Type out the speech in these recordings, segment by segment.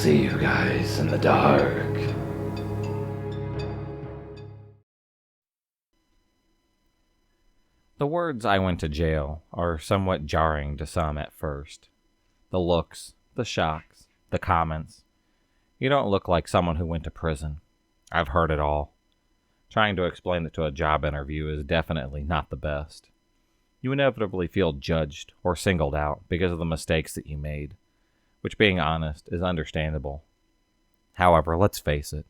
see you guys in the dark. The words "I went to jail" are somewhat jarring to some at first. The looks, the shocks, the comments. You don't look like someone who went to prison. I've heard it all. Trying to explain it to a job interview is definitely not the best. You inevitably feel judged or singled out because of the mistakes that you made, which, being honest, is understandable. However, let's face it,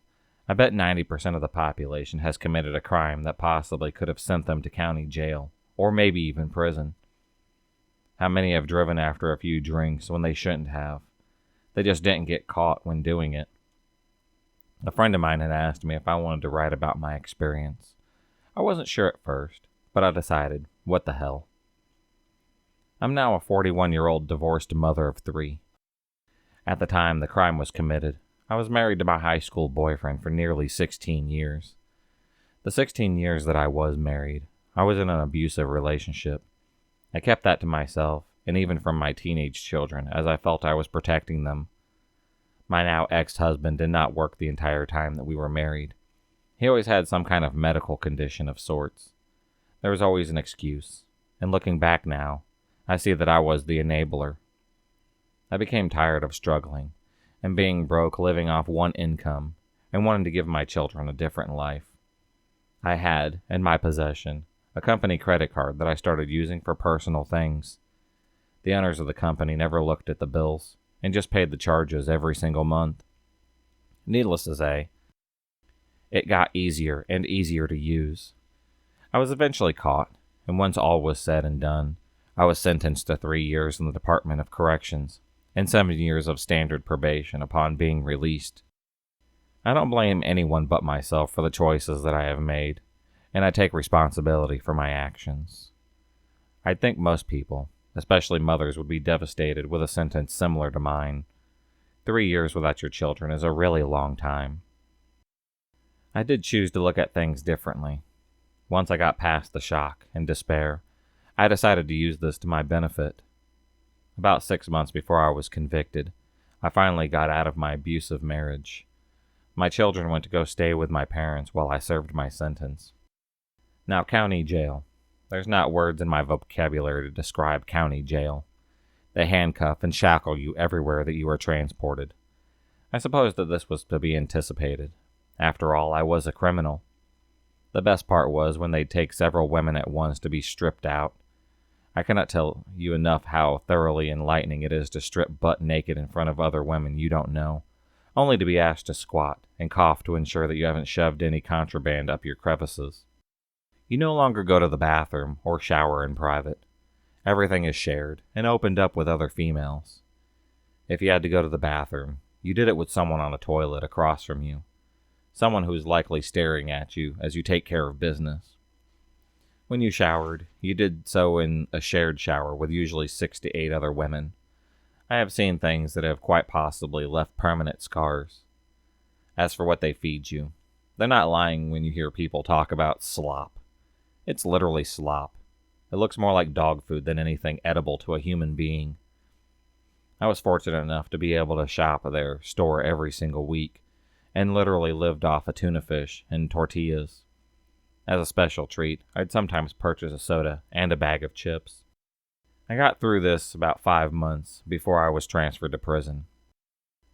I bet 90% of the population has committed a crime that possibly could have sent them to county jail, or maybe even prison. How many have driven after a few drinks when they shouldn't have? They just didn't get caught when doing it. A friend of mine had asked me if I wanted to write about my experience. I wasn't sure at first, but I decided, what the hell. I'm now a 41-year-old divorced mother of 3. At the time the crime was committed, I was married to my high school boyfriend for nearly 16 years. The 16 years that I was married, I was in an abusive relationship. I kept that to myself, and even from my teenage children, as I felt I was protecting them. My now ex-husband did not work the entire time that we were married. He always had some kind of medical condition of sorts. There was always an excuse, and looking back now, I see that I was the enabler. I became tired of struggling, and being broke, living off one income, and wanting to give my children a different life. I had, in my possession, a company credit card that I started using for personal things. The owners of the company never looked at the bills, and just paid the charges every single month. Needless to say, it got easier and easier to use. I was eventually caught, and once all was said and done, I was sentenced to 3 years in the Department of Corrections, and 7 years of standard probation upon being released. I don't blame anyone but myself for the choices that I have made, and I take responsibility for my actions. I think most people, especially mothers, would be devastated with a sentence similar to mine. 3 years without your children is a really long time. I did choose to look at things differently. Once I got past the shock and despair, I decided to use this to my benefit. About 6 months before I was convicted, I finally got out of my abusive marriage. My children went to go stay with my parents while I served my sentence. Now, county jail. There's not words in my vocabulary to describe county jail. They handcuff and shackle you everywhere that you are transported. I suppose that this was to be anticipated. After all, I was a criminal. The best part was when they'd take several women at once to be stripped out. I cannot tell you enough how thoroughly enlightening it is to strip butt naked in front of other women you don't know, only to be asked to squat and cough to ensure that you haven't shoved any contraband up your crevices. You no longer go to the bathroom or shower in private. Everything is shared and opened up with other females. If you had to go to the bathroom, you did it with someone on a toilet across from you, someone who is likely staring at you as you take care of business. When you showered, you did so in a shared shower with usually 6 to 8 other women. I have seen things that have quite possibly left permanent scars. As for what they feed you, they're not lying when you hear people talk about slop. It's literally slop. It looks more like dog food than anything edible to a human being. I was fortunate enough to be able to shop at their store every single week, and literally lived off a tuna fish and tortillas. As a special treat, I'd sometimes purchase a soda and a bag of chips. I got through this about 5 months before I was transferred to prison.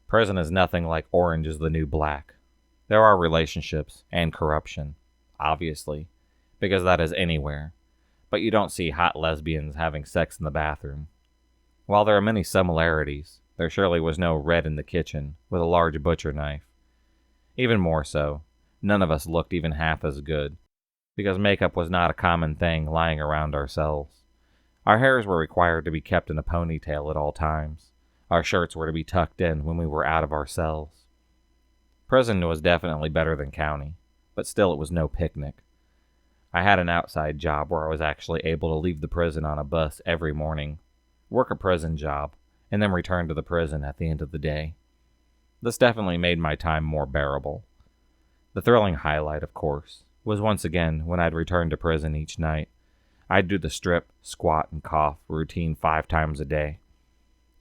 Prison is nothing like Orange is the New Black. There are relationships and corruption, obviously, because that is anywhere, but you don't see hot lesbians having sex in the bathroom. While there are many similarities, there surely was no red in the kitchen with a large butcher knife. Even more so, none of us looked even half as good, because makeup was not a common thing lying around our cells. Our hairs were required to be kept in a ponytail at all times. Our shirts were to be tucked in when we were out of our cells. Prison was definitely better than county, but still it was no picnic. I had an outside job where I was actually able to leave the prison on a bus every morning, work a prison job, and then return to the prison at the end of the day. This definitely made my time more bearable. The thrilling highlight, of course, was once again when I'd return to prison each night. I'd do the strip, squat, and cough routine 5 times a day.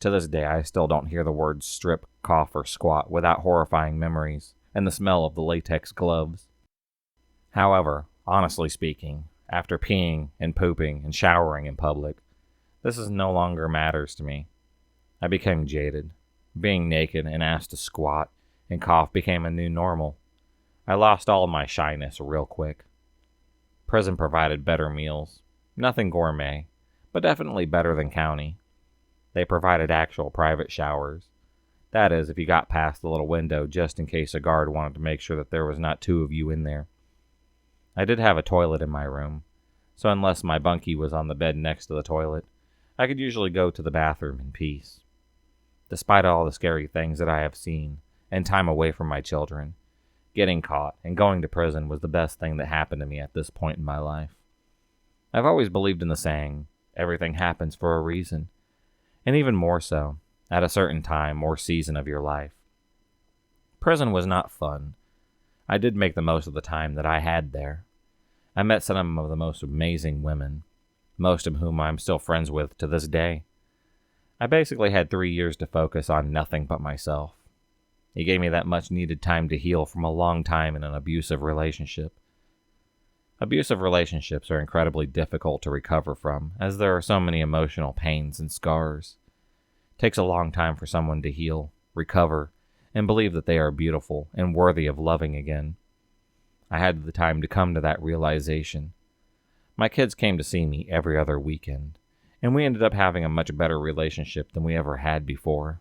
To this day, I still don't hear the words strip, cough, or squat without horrifying memories and the smell of the latex gloves. However, honestly speaking, after peeing and pooping and showering in public, this is no longer matters to me. I became jaded. Being naked and asked to squat and cough became a new normal. I lost all of my shyness real quick. Prison provided better meals. Nothing gourmet, but definitely better than county. They provided actual private showers. That is, if you got past the little window just in case a guard wanted to make sure that there was not two of you in there. I did have a toilet in my room, so unless my bunkie was on the bed next to the toilet, I could usually go to the bathroom in peace. Despite all the scary things that I have seen, and time away from my children, getting caught and going to prison was the best thing that happened to me at this point in my life. I've always believed in the saying, everything happens for a reason, and even more so, at a certain time or season of your life. Prison was not fun. I did make the most of the time that I had there. I met some of the most amazing women, most of whom I'm still friends with to this day. I basically had 3 years to focus on nothing but myself. It gave me that much needed time to heal from a long time in an abusive relationship. Abusive relationships are incredibly difficult to recover from, as there are so many emotional pains and scars. It takes a long time for someone to heal, recover, and believe that they are beautiful and worthy of loving again. I had the time to come to that realization. My kids came to see me every other weekend, and we ended up having a much better relationship than we ever had before.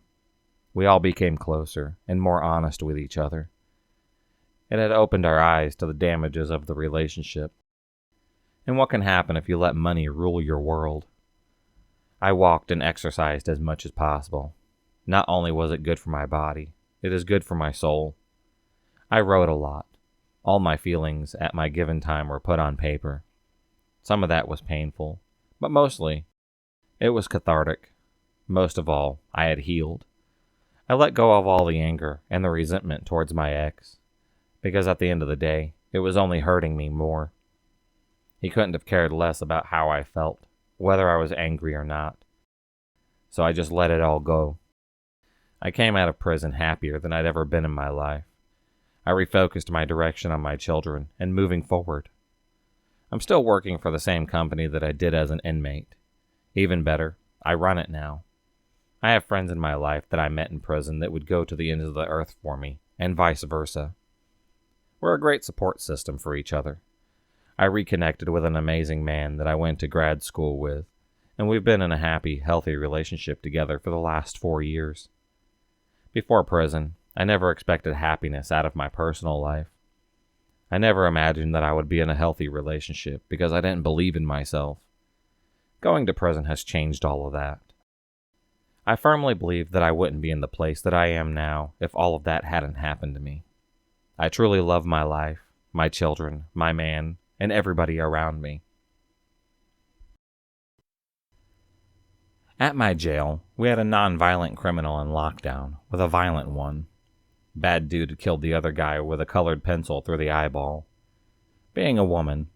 We all became closer and more honest with each other. It had opened our eyes to the damages of the relationship, and what can happen if you let money rule your world. I walked and exercised as much as possible. Not only was it good for my body, it is good for my soul. I wrote a lot. All my feelings at my given time were put on paper. Some of that was painful, but mostly, it was cathartic. Most of all, I had healed. I let go of all the anger and the resentment towards my ex, because at the end of the day, it was only hurting me more. He couldn't have cared less about how I felt, whether I was angry or not. So I just let it all go. I came out of prison happier than I'd ever been in my life. I refocused my direction on my children and moving forward. I'm still working for the same company that I did as an inmate. Even better, I run it now. I have friends in my life that I met in prison that would go to the ends of the earth for me, and vice versa. We're a great support system for each other. I reconnected with an amazing man that I went to grad school with, and we've been in a happy, healthy relationship together for the last 4 years. Before prison, I never expected happiness out of my personal life. I never imagined that I would be in a healthy relationship because I didn't believe in myself. Going to prison has changed all of that. I firmly believe that I wouldn't be in the place that I am now if all of that hadn't happened to me. I truly love my life, my children, my man, and everybody around me. At my jail, we had a non-violent criminal in lockdown with a violent one. Bad dude had killed the other guy with a colored pencil through the eyeball. Being a woman,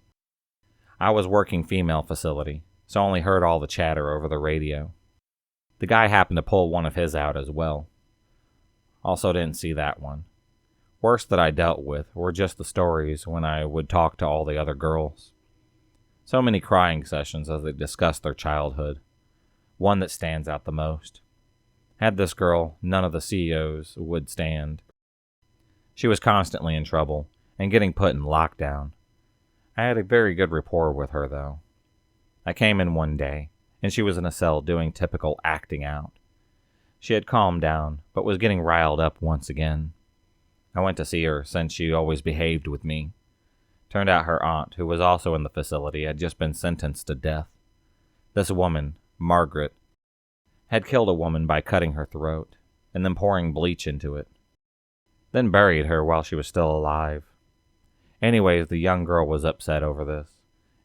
I was working female facility, so I only heard all the chatter over the radio. The guy happened to pull one of his out as well. Also didn't see that one. Worst that I dealt with were just the stories when I would talk to all the other girls. So many crying sessions as they discussed their childhood. One that stands out the most. Had this girl none of the CEOs would stand. She was constantly in trouble and getting put in lockdown. I had a very good rapport with her, though. I came in one day, and she was in a cell doing typical acting out. She had calmed down, but was getting riled up once again. I went to see her since she always behaved with me. Turned out her aunt, who was also in the facility, had just been sentenced to death. This woman, Margaret, had killed a woman by cutting her throat and then pouring bleach into it. Then buried her while she was still alive. Anyways, the young girl was upset over this,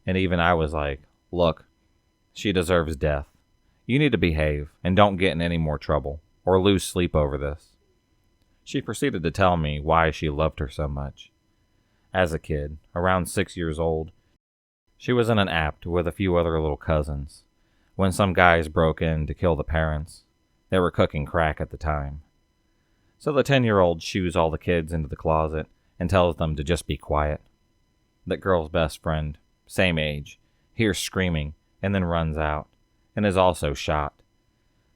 and even I was like, look, she deserves death. You need to behave and don't get in any more trouble or lose sleep over this. She proceeded to tell me why she loved her so much. As a kid, around 6 years old, she was in an apt with a few other little cousins when some guys broke in to kill the parents. They were cooking crack at the time. So the 10-year-old shoos all the kids into the closet and tells them to just be quiet. That girl's best friend, same age, hears screaming and then runs out, and is also shot.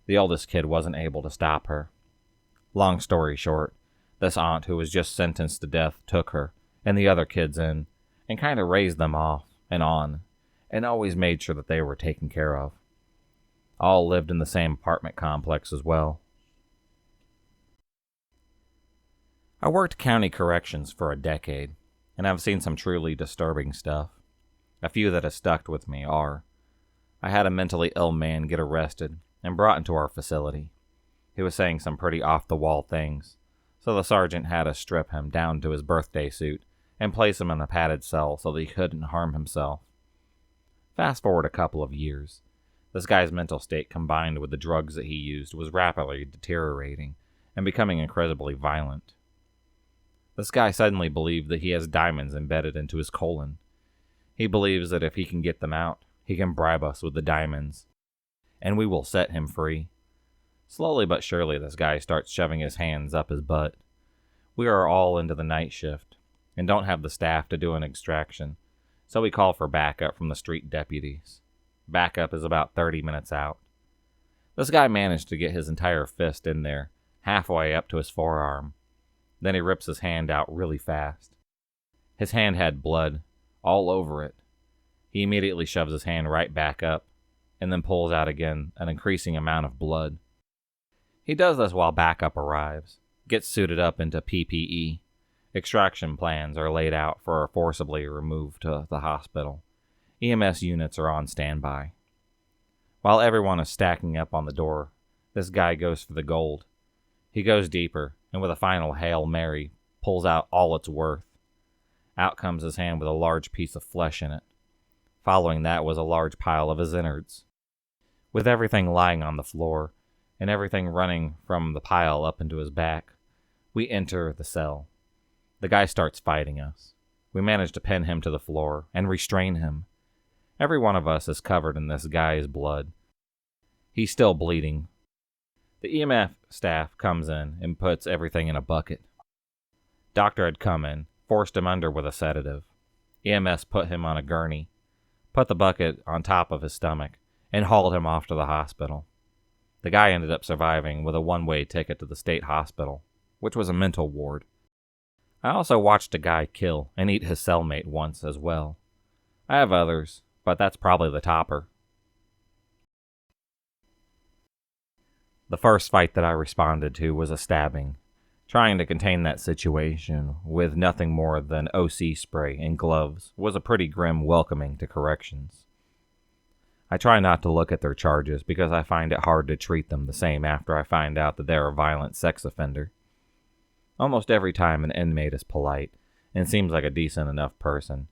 The oldest kid wasn't able to stop her. Long story short, this aunt who was just sentenced to death took her and the other kids in and kind of raised them off and on, and always made sure that they were taken care of. All lived in the same apartment complex as well. I worked county corrections for a decade, and I've seen some truly disturbing stuff. A few that have stuck with me are: I had a mentally ill man get arrested and brought into our facility. He was saying some pretty off-the-wall things, so the sergeant had us strip him down to his birthday suit and place him in a padded cell so that he couldn't harm himself. Fast forward a couple of years. This guy's mental state, combined with the drugs that he used, was rapidly deteriorating and becoming incredibly violent. This guy suddenly believed that he has diamonds embedded into his colon. He believes that if he can get them out, he can bribe us with the diamonds, and we will set him free. Slowly but surely, this guy starts shoving his hands up his butt. We are all into the night shift, and don't have the staff to do an extraction, so we call for backup from the street deputies. Backup is about 30 minutes out. This guy managed to get his entire fist in there, halfway up to his forearm. Then he rips his hand out really fast. His hand had blood all over it. He immediately shoves his hand right back up, and then pulls out again an increasing amount of blood. He does this while backup arrives, gets suited up into PPE. Extraction plans are laid out for a forcibly removed to the hospital. EMS units are on standby. While everyone is stacking up on the door, this guy goes for the gold. He goes deeper, and with a final Hail Mary, pulls out all it's worth. Out comes his hand with a large piece of flesh in it. Following that was a large pile of his innards. With everything lying on the floor, and everything running from the pile up into his back, we enter the cell. The guy starts fighting us. We manage to pin him to the floor and restrain him. Every one of us is covered in this guy's blood. He's still bleeding. The EMF staff comes in and puts everything in a bucket. Doctor had come in, forced him under with a sedative. EMS put him on a gurney, put the bucket on top of his stomach, and hauled him off to the hospital. The guy ended up surviving with a one-way ticket to the state hospital, which was a mental ward. I also watched a guy kill and eat his cellmate once as well. I have others, but that's probably the topper. The first fight that I responded to was a stabbing. Trying to contain that situation with nothing more than OC spray and gloves was a pretty grim welcoming to corrections. I try not to look at their charges because I find it hard to treat them the same after I find out that they're a violent sex offender. Almost every time an inmate is polite and seems like a decent enough person,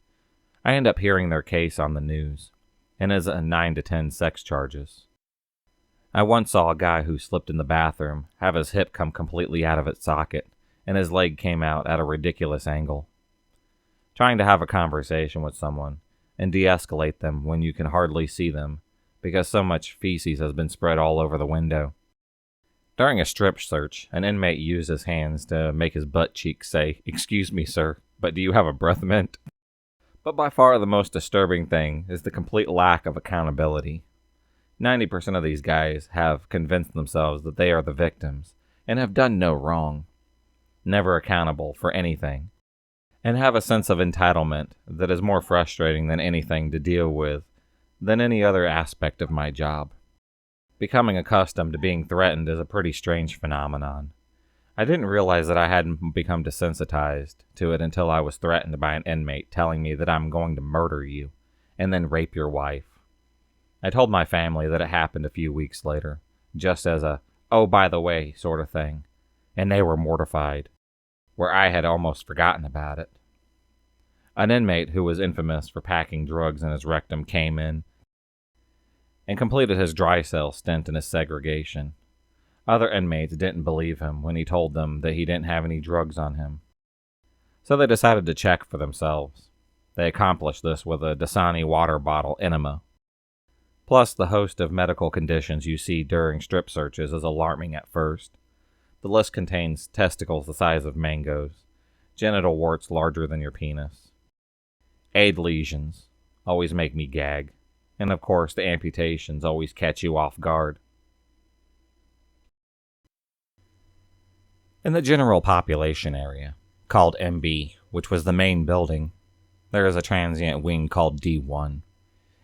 I end up hearing their case on the news, and is a 9 to 10 sex charges. I once saw a guy who slipped in the bathroom have his hip come completely out of its socket, and his leg came out at a ridiculous angle. Trying to have a conversation with someone and de-escalate them when you can hardly see them because so much feces has been spread all over the window. During a strip search, an inmate used his hands to make his butt cheeks say, "Excuse me, sir, but do you have a breath mint?" But by far the most disturbing thing is the complete lack of accountability. 90% of these guys have convinced themselves that they are the victims and have done no wrong, never accountable for anything, and have a sense of entitlement that is more frustrating than anything to deal with than any other aspect of my job. Becoming accustomed to being threatened is a pretty strange phenomenon. I didn't realize that I hadn't become desensitized to it until I was threatened by an inmate telling me that I'm going to murder you and then rape your wife. I told my family that it happened a few weeks later, just as a, "oh, by the way," sort of thing, and they were mortified, where I had almost forgotten about it. An inmate who was infamous for packing drugs in his rectum came in and completed his dry cell stint in his segregation. Other inmates didn't believe him when he told them that he didn't have any drugs on him, so they decided to check for themselves. They accomplished this with a Dasani water bottle enema. Plus, the host of medical conditions you see during strip searches is alarming at first, The list contains testicles the size of mangoes, genital warts larger than your penis, AIDS lesions, always make me gag, and of course the amputations always catch you off guard. In the general population area, called MB, which was the main building, there is a transient wing called D1.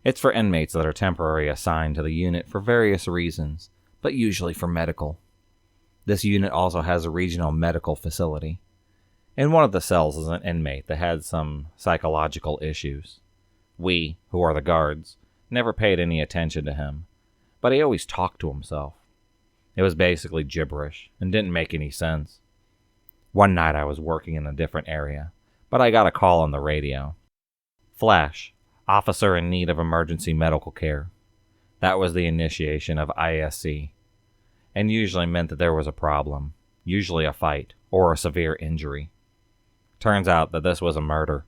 It's for inmates that are temporarily assigned to the unit for various reasons, but usually for medical. This unit also has a regional medical facility. In one of the cells is an inmate that had some psychological issues. We, who are the guards, never paid any attention to him, but he always talked to himself. It was basically gibberish and didn't make any sense. One night I was working in a different area, but I got a call on the radio. Flash, officer in need of emergency medical care. That was the initiation of ISC, and usually meant that there was a problem, usually a fight or a severe injury. Turns out that this was a murder,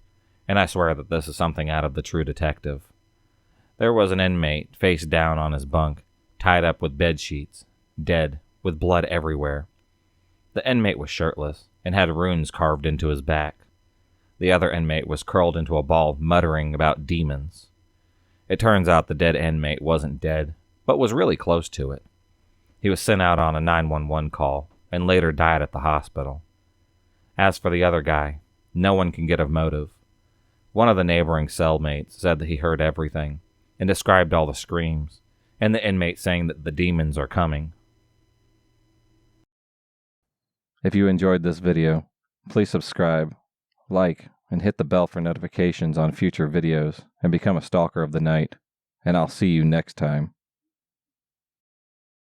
and I swear that this is something out of the True Detective. There was an inmate face down on his bunk, tied up with bed sheets, dead, with blood everywhere. The inmate was shirtless and had runes carved into his back. The other inmate was curled into a ball, muttering about demons. It turns out the dead inmate wasn't dead, but was really close to it. He was sent out on a 911 call and later died at the hospital. As for the other guy, no one can get a motive. One of the neighboring cellmates said that he heard everything and described all the screams, and the inmate saying that the demons are coming. If you enjoyed this video, please subscribe, like, and hit the bell for notifications on future videos and become a stalker of the night. And I'll see you next time.